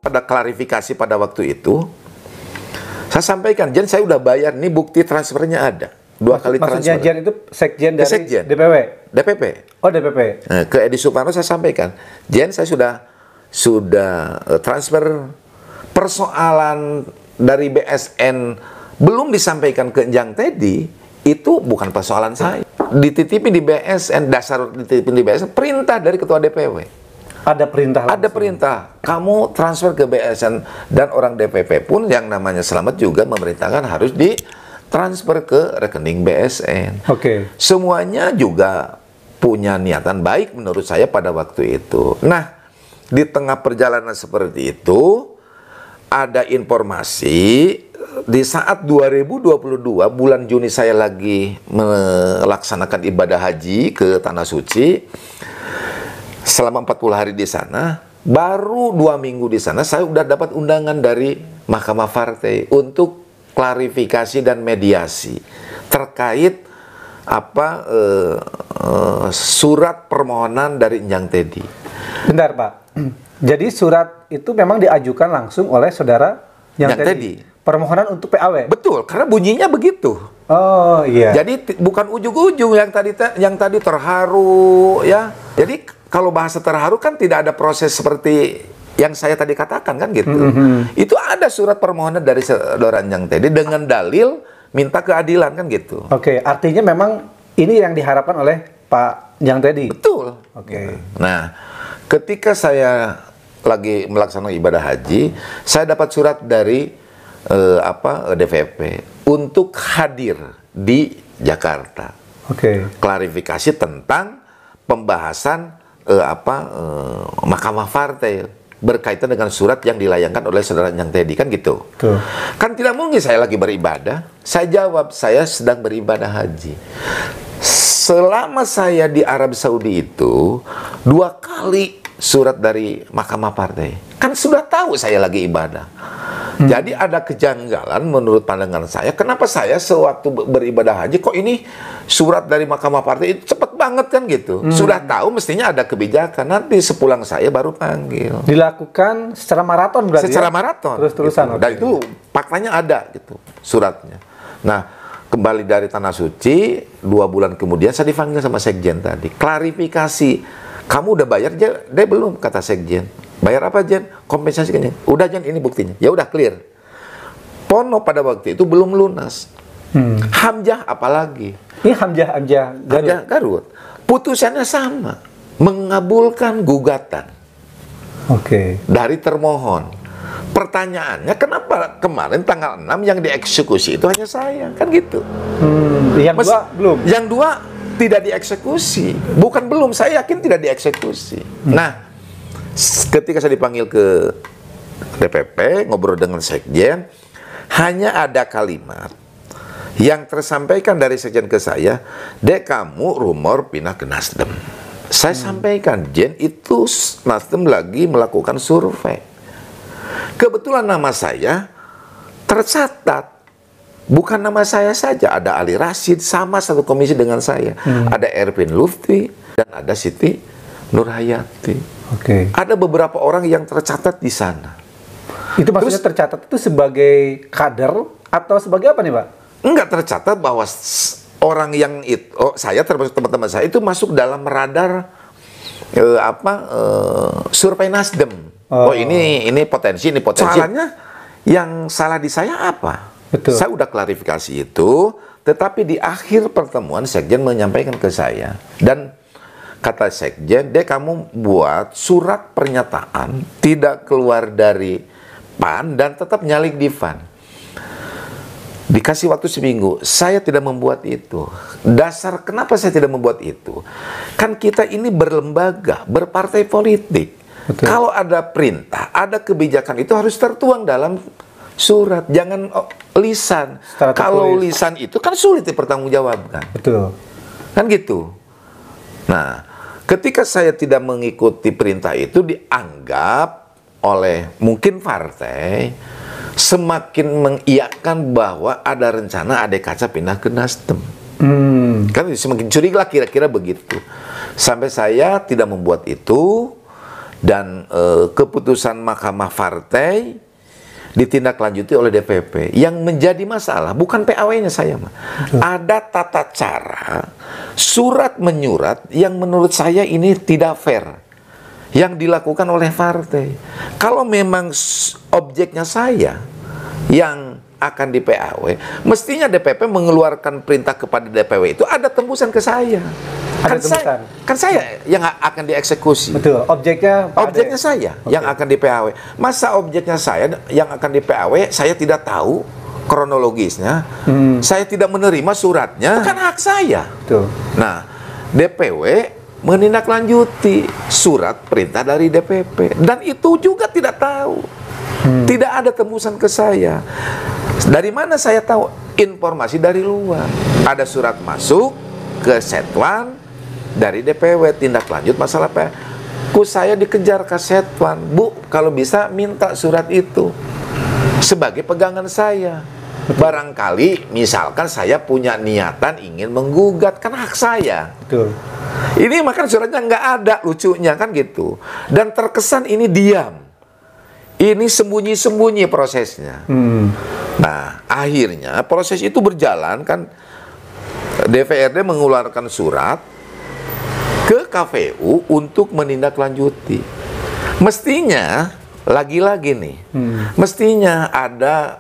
Pada klarifikasi pada waktu itu, saya sampaikan, Jen saya udah bayar, nih bukti transfernya ada. 2 kali Maksudnya transfer. Jen itu sekjen dari Sekjen. DPW? DPP. Oh, DPP. Nah, ke Edi Suparno saya sampaikan, Jen saya sudah transfer, persoalan dari BSN belum disampaikan ke Njang Teddy, itu bukan persoalan saya. Dititipin di BSN, dasar dititipin di BSN, perintah dari ketua DPW. Ada perintah langsung. Ada perintah, kamu transfer ke BSN, dan orang DPP pun yang namanya Selamat juga memerintahkan harus ditransfer ke rekening BSN. Oke. Semuanya juga punya niatan baik menurut saya pada waktu itu. Nah, di tengah perjalanan seperti itu, ada informasi di saat 2022 bulan Juni saya lagi melaksanakan ibadah haji ke Tanah Suci. Selama 40 hari di sana, baru 2 minggu di sana, saya udah dapat undangan dari Mahkamah Partai untuk klarifikasi dan mediasi terkait surat permohonan dari Njang Teddy. Bentar, Pak. Jadi surat itu memang diajukan langsung oleh saudara Njang Teddy. Permohonan untuk PAW. Betul, karena bunyinya begitu. Oh iya. Jadi bukan ujung-ujung yang tadi terharu ya. Jadi kalau bahasa terharu kan tidak ada proses seperti yang saya tadi katakan kan gitu. Itu ada surat permohonan dari saudara Njang Teddy dengan dalil minta keadilan kan gitu. Oke, artinya memang ini yang diharapkan oleh Pak Njang Teddy. Betul. Oke. Nah, ketika saya lagi melaksanakan ibadah haji, saya dapat surat dari DPP untuk hadir di Jakarta. Oke. Klarifikasi tentang pembahasan Mahkamah Partai berkaitan dengan surat yang dilayangkan oleh saudara Njang Teddy kan gitu. Tuh. Kan tidak mungkin saya lagi beribadah. Saya jawab, saya sedang beribadah haji. Selama saya di Arab Saudi itu 2 kali surat dari Mahkamah Partai. Kan sudah tahu saya lagi ibadah. Jadi ada kejanggalan menurut pandangan saya. Kenapa saya sewaktu beribadah haji kok ini surat dari Mahkamah Partai itu cepat banget kan gitu. Sudah tahu mestinya ada kebijakan. Nanti sepulang saya baru panggil. Dilakukan secara maraton berarti. Secara ya? maraton. Terus-terusan. Gitu. Dan itu faktanya ada gitu suratnya. Nah, kembali dari Tanah Suci 2 bulan kemudian saya dipanggil sama Sekjen tadi. Klarifikasi. Kamu udah bayar dia belum, kata Sekjen. Bayar apa, Jen? Kompensasi kan? Udah, Jen, ini buktinya. Ya udah clear. Pono pada waktu itu belum lunas. Hamzah apalagi? Ini Hamzah Garut. Putusannya sama, mengabulkan gugatan. Oke. Dari termohon. Pertanyaannya, kenapa kemarin tanggal 6 yang dieksekusi itu hanya saya? Kan gitu. Yang 2 belum? Yang 2 tidak dieksekusi. Bukan belum, saya yakin tidak dieksekusi. Nah, ketika saya dipanggil ke DPP, ngobrol dengan Sekjen, hanya ada kalimat yang tersampaikan dari Sekjen ke saya, Dek, kamu rumor pindah ke Nasdem. Saya sampaikan, Jen, itu Nasdem lagi melakukan survei. Kebetulan nama saya tercatat. Bukan nama saya saja, ada Ali Rashid, sama satu komisi dengan saya. Ada Erwin Lutfi, dan ada Siti Nurhayati. Oke. Ada beberapa orang yang tercatat di sana. Itu maksudnya tercatat itu sebagai kader atau sebagai apa nih, Pak? Enggak tercatat bahwa orang yang itu, saya termasuk teman-teman saya itu masuk dalam radar survei Nasdem. Ini potensi, ini potensi. Salahnya yang salah di saya apa? Betul. Saya udah klarifikasi itu, tetapi di akhir pertemuan Sekjen menyampaikan ke saya, dan kata Sekjen, Dek, kamu buat surat pernyataan tidak keluar dari PAN dan tetap nyalik di PAN. Dikasih waktu seminggu, saya tidak membuat itu. Dasar kenapa saya tidak membuat itu? Kan kita ini berlembaga, berpartai politik. Betul. Kalau ada perintah, ada kebijakan, itu harus tertuang dalam surat, jangan lisan. Kalau lisan itu kan sulit dipertanggungjawabkan. Betul. Kan gitu. Nah, ketika saya tidak mengikuti perintah itu, dianggap oleh mungkin partai semakin mengiyakan bahwa ada rencana Ade Kaca pindah ke Nasdem. Kan semakin curiga kira-kira begitu. Sampai saya tidak membuat itu, dan keputusan Mahkamah Partai ditindaklanjuti oleh DPP. Yang menjadi masalah bukan PAW-nya saya, ada tata cara surat menyurat yang menurut saya ini tidak fair yang dilakukan oleh partai. Kalau memang objeknya saya yang akan di PAW, mestinya DPP mengeluarkan perintah kepada DPW itu ada tembusan ke saya. Kan saya yang akan dieksekusi. Betul, objeknya saya yang akan di PAW. Masa objeknya saya yang akan di PAW, saya tidak tahu kronologisnya, saya tidak menerima suratnya, kan hak saya. Betul. Nah, DPW menindaklanjuti surat perintah dari DPP, dan itu juga tidak tahu. Tidak ada tembusan ke saya. Dari mana saya tahu? Informasi dari luar. Ada surat masuk ke Setwan dari DPW, tindak lanjut masalah saya dikejar ke Setwan. Bu, kalau bisa minta surat itu sebagai pegangan saya. Barangkali misalkan saya punya niatan ingin menggugat, kan hak saya. Betul. Ini makan suratnya nggak ada, lucunya kan gitu. Dan terkesan ini diam. Ini sembunyi-sembunyi prosesnya. Nah, akhirnya proses itu berjalan kan. DPRD mengeluarkan surat ke KPU untuk menindaklanjuti. Mestinya, lagi-lagi nih, mestinya ada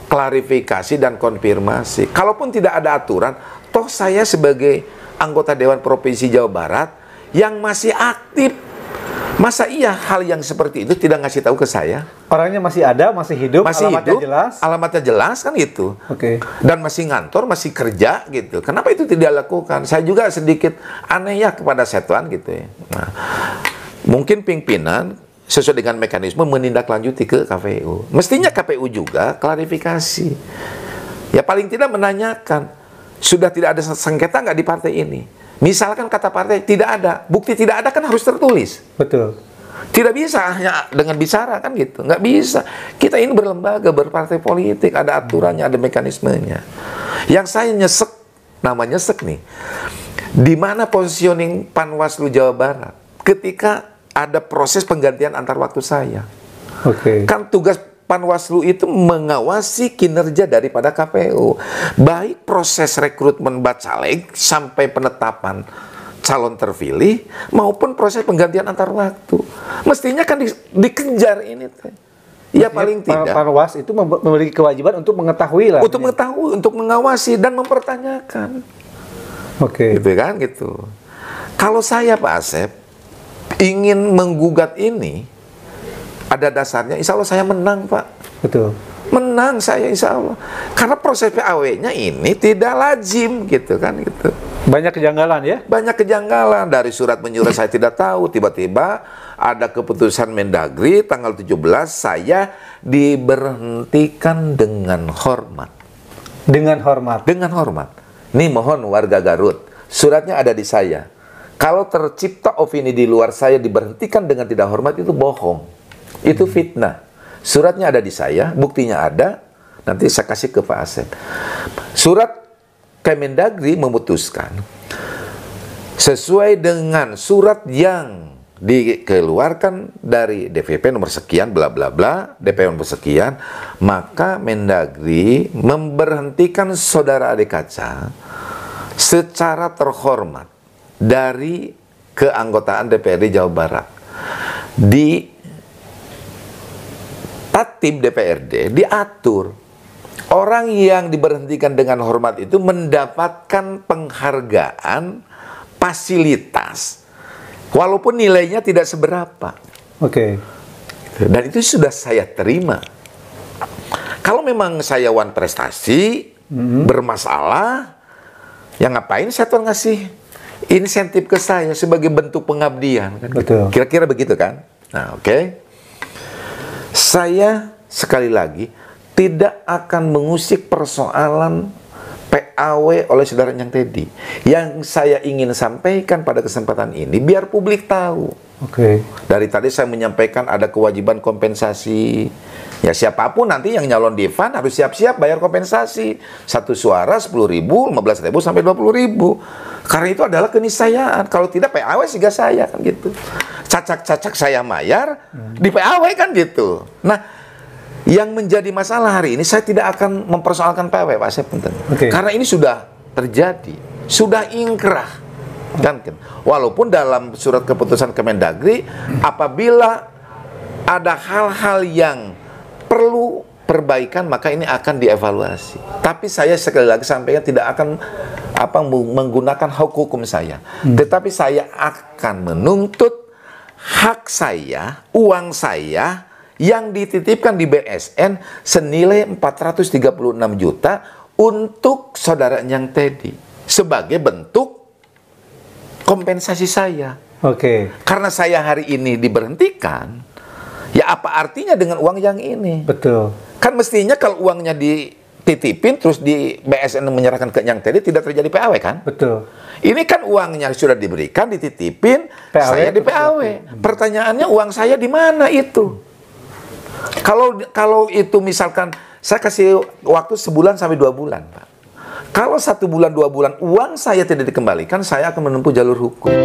klarifikasi dan konfirmasi. Kalaupun tidak ada aturan, toh saya sebagai anggota Dewan Provinsi Jawa Barat yang masih aktif, masa iya hal yang seperti itu tidak ngasih tahu ke saya? Orangnya masih ada, masih hidup, alamatnya jelas. Alamatnya jelas kan gitu. Oke. Dan masih ngantor, masih kerja gitu. Kenapa itu tidak dilakukan? Saya juga sedikit aneh ya kepada Setwan gitu ya. Nah, mungkin pimpinan sesuai dengan mekanisme menindaklanjuti ke KPU. Mestinya KPU juga klarifikasi. Ya paling tidak menanyakan, sudah tidak ada sengketa nggak di partai ini? Misalkan kata partai tidak ada, bukti tidak ada kan harus tertulis. Betul. Tidak bisa hanya dengan bicara kan gitu, nggak bisa. Kita ini berlembaga, berpartai politik, ada aturannya, ada mekanismenya. Yang saya nyesek, namanya nyesek nih, di mana positioning Panwaslu Jawa Barat ketika ada proses penggantian antar waktu saya. Oke. Kan tugas Panwaslu itu mengawasi kinerja daripada KPU, baik proses rekrutmen bacalek sampai penetapan calon terpilih maupun proses penggantian antar waktu. Mestinya kan dikejar ini. Ya paling tidak Panwas itu memiliki kewajiban untuk mengetahui lah. Untuk mengetahui, untuk mengawasi dan mempertanyakan. Oke. Gitu kan gitu. Kalau saya Pak Asep ingin menggugat ini, ada dasarnya, insya Allah saya menang Pak. Betul. Menang saya insya Allah. Karena proses PAW-nya ini tidak lazim gitu kan gitu. Banyak kejanggalan ya? Banyak kejanggalan. Dari surat menyurat saya tidak tahu, tiba-tiba ada keputusan Mendagri tanggal 17 saya diberhentikan dengan hormat. Dengan hormat? Dengan hormat. Nih mohon warga Garut, suratnya ada di saya. Kalau tercipta opini di luar saya diberhentikan dengan tidak hormat, itu bohong. Itu fitnah. Suratnya ada di saya, buktinya ada. Nanti saya kasih ke Pak Asep. Surat Kemendagri memutuskan sesuai dengan surat yang dikeluarkan dari DPP nomor sekian, bla bla bla, DPP nomor sekian, maka Mendagri memberhentikan saudara Ade Kaca secara terhormat dari keanggotaan DPRD Jawa Barat. Di Tatib DPRD diatur orang yang diberhentikan dengan hormat itu mendapatkan penghargaan fasilitas walaupun nilainya tidak seberapa. Oke. Dan itu sudah saya terima. Kalau memang saya wan prestasi bermasalah, ya ngapain saya tuh ngasih insentif ke saya sebagai bentuk pengabdian kan? Betul. Kira-kira begitu kan? Nah, oke. Saya sekali lagi tidak akan mengusik persoalan PAW oleh saudara Yang Teddy. Yang saya ingin sampaikan pada kesempatan ini biar publik tahu. Oke. Dari tadi saya menyampaikan ada kewajiban kompensasi Ya siapapun nanti yang nyalon di FAN harus siap-siap bayar kompensasi. Satu suara 10.000, 15.000 sampai 20.000. Karena itu adalah keniscayaan. Kalau tidak PAW siga saya kan gitu. Cacak-cacak saya bayar di PAW kan gitu. Nah, yang menjadi masalah hari ini saya tidak akan mempersoalkan PAW Pak Asep. Karena ini sudah terjadi, sudah ingkrah. Kan? Walaupun dalam surat keputusan Kemendagri apabila ada hal-hal yang perlu perbaikan maka ini akan dievaluasi. Tapi saya sekali lagi sampaikan tidak akan menggunakan hak hukum saya. Tetapi saya akan menuntut hak saya, uang saya yang dititipkan di BSN senilai 436 juta untuk saudara Nyang Teddy sebagai bentuk kompensasi saya. Karena saya hari ini diberhentikan. Ya apa artinya dengan uang yang ini? Betul. Kan mestinya kalau uangnya dititipin terus di BSN menyerahkan ke Nyang Teddy tidak terjadi PAW kan? Betul. Ini kan uangnya sudah diberikan, dititipin, PAW, saya di PAW. Pertanyaannya uang saya di mana itu? Kalau itu misalkan saya kasih waktu sebulan sampai 2 bulan, Pak. Kalau 1 bulan 2 bulan uang saya tidak dikembalikan, saya akan menempuh jalur hukum.